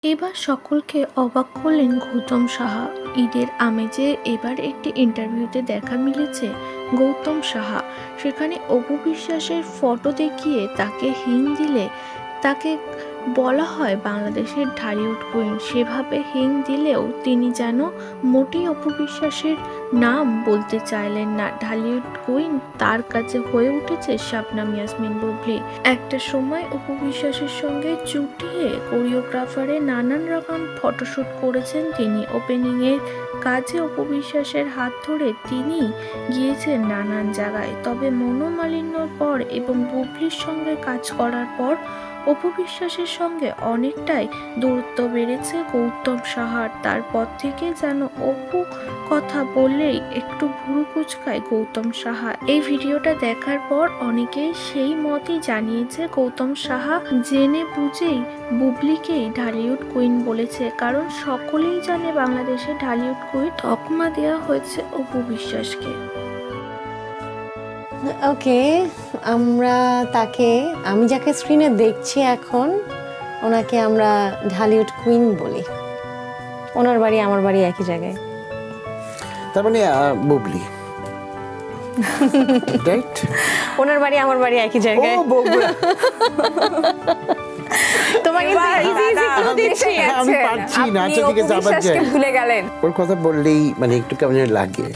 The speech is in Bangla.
এবার সকলকে অবাক করলেন গৌতম সাহা। ঈদের আমেজে এবার একটি ইন্টারভিউতে দেখা মিলেছে গৌতম সাহা। সেখানে অপু বিশ্বাসের ফটো দেখিয়ে তাকে হিং দিলে তাকে বলা হয় বাংলাদেশের ঢালিউড কুইন। সেভাবে হিং দিলেও তিনি যেন মোটেই অপু বিশ্বাসের নাম বলতে চাইলেন না। ঢালিউড কুইন তার কাছে হয়ে উঠেছে শবনম ইয়াসমিন বুবলি। একটা সময় অপু বিশ্বাসের সঙ্গে জুটিয়ে কোরিওগ্রাফারে নানান রকম ফটোশ্যুট করেছেন তিনি। ওপেনিংয়ের কাজে অপু বিশ্বাসের হাত ধরে তিনি গিয়েছেন নানান জায়গায়। তবে মনোমালিন্যর পর এবং বুবলির সঙ্গে কাজ করার পর অপু বিশ্বাসের সঙ্গে অনেকটাই দূরত্ব বেড়েছে গৌতম সাহার। তারপর থেকে যেন অপু কথা বললেই একটু ভুরু কুঁচকায় গৌতম সাহা। এই ভিডিওটা দেখার পর অনেকেই সেই মতই জানিয়েছে গৌতম সাহা জেনে বুঝেই বুবলিকেই ঢালিউড কুইন বলেছে, কারণ সকলেই জানে বাংলাদেশে ঢালিউড কুইন তকমা দেওয়া হয়েছে অপু বিশ্বাসকে। ওকে, আমি যাকে স্ক্রিনে দেখছি এখন, ওনাকে আমরা ঢালিউড কুইন বলি। ওনার বাড়ি আমার বাড়ি একই জায়গায়, তার মানে বুবলি, রাইট? ওনার বাড়ি আমার বাড়ি একই জায়গায়। ও বগুড়া। তোমাকে আমি পারছি না, আচ্ছা ঠিক আছে, আবার যাই। ভুলে গেলেন। ওর কথা বললেই মানে একটু কেমন লাগে।